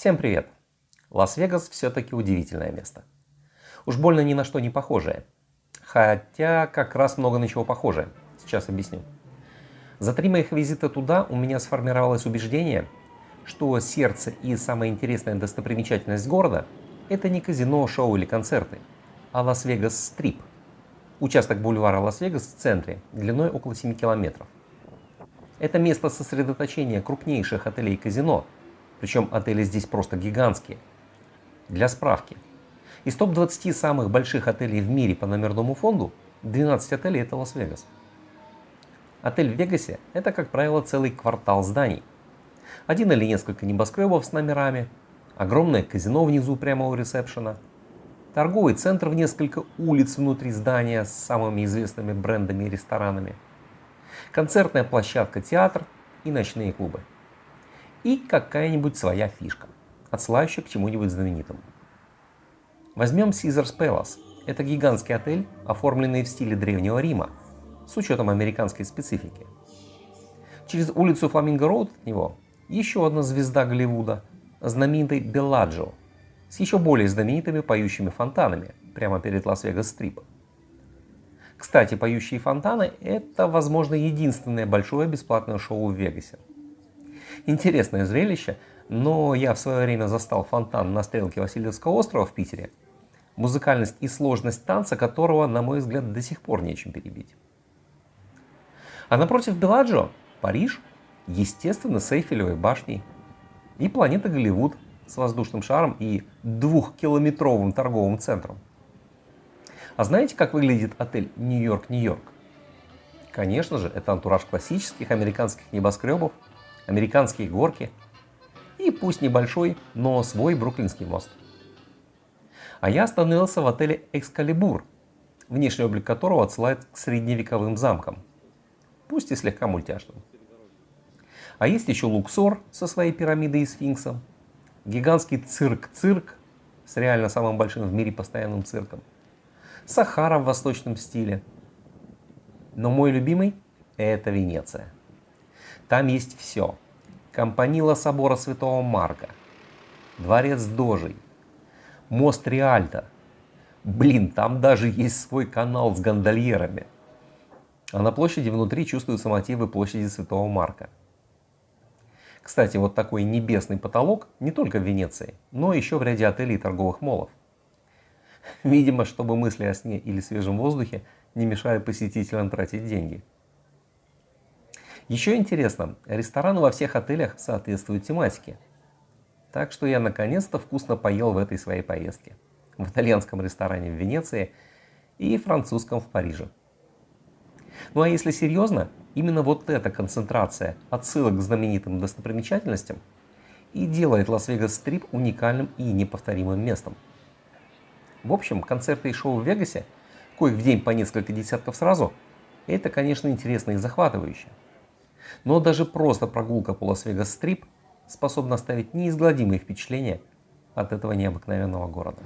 Всем привет! Лас-Вегас все-таки удивительное место. Уж больно ни на что не похожее. Хотя как раз много на чего похожее. Сейчас объясню. За 3 моих визита туда у меня сформировалось убеждение, что сердце и самая интересная достопримечательность города – это не казино, шоу или концерты, а Лас-Вегас-Стрип. Участок бульвара Лас-Вегас в центре, длиной около 7 километров. Это место сосредоточения крупнейших отелей и казино, причем отели здесь просто гигантские. Для справки, из топ-20 самых больших отелей в мире по номерному фонду 12 отелей – это Лас-Вегас. Отель в Вегасе – это, как правило, целый квартал зданий. Один или несколько небоскребов с номерами, огромное казино внизу прямо у ресепшена, торговый центр в несколько улиц внутри здания с самыми известными брендами и ресторанами, концертная площадка, театр и ночные клубы. И какая-нибудь своя фишка, отсылающая к чему-нибудь знаменитому. Возьмем Caesars Palace. Это гигантский отель, оформленный в стиле Древнего Рима, с учетом американской специфики. Через улицу Фламинго-Роуд от него еще одна звезда Голливуда, знаменитый Белладжио, с еще более знаменитыми поющими фонтанами, прямо перед Лас-Вегас-Стрип. Кстати, поющие фонтаны – это, возможно, единственное большое бесплатное шоу в Вегасе. Интересное зрелище, но я в свое время застал фонтан на стрелке Васильевского острова в Питере, музыкальность и сложность танца которого, на мой взгляд, до сих пор нечем перебить. А напротив Белладжио – Париж, естественно, с Эйфелевой башней, и планета Голливуд с воздушным шаром и 2-километровым торговым центром. А знаете, как выглядит отель Нью-Йорк-Нью-Йорк? Конечно же, это антураж классических американских небоскребов, американские горки и пусть небольшой, но свой бруклинский мост. А я остановился в отеле Экскалибур, внешний облик которого отсылает к средневековым замкам, пусть и слегка мультяшным. А есть еще Луксор со своей пирамидой и сфинксом, гигантский цирк с реально самым большим в мире постоянным цирком, Сахара в восточном стиле. Но мой любимый – это Венеция. Там есть все. Кампанила собора Святого Марка, дворец Дожей, мост Риальто. Блин, там даже есть свой канал с гондольерами. А на площади внутри чувствуются мотивы площади Святого Марка. Кстати, вот такой небесный потолок не только в Венеции, но еще в ряде отелей и торговых моллов. Видимо, чтобы мысли о сне или свежем воздухе не мешают посетителям тратить деньги. Еще интересно, рестораны во всех отелях соответствуют тематике. Так что я наконец-то вкусно поел в этой своей поездке. В итальянском ресторане в Венеции и французском в Париже. Ну а если серьезно, именно вот эта концентрация отсылок к знаменитым достопримечательностям и делает Лас-Вегас-Стрип уникальным и неповторимым местом. В общем, концерты и шоу в Вегасе, коих в день по несколько десятков сразу, это, конечно, интересно и захватывающе. Но даже просто прогулка по Лас-Вегас-Стрип способна оставить неизгладимые впечатления от этого необыкновенного города.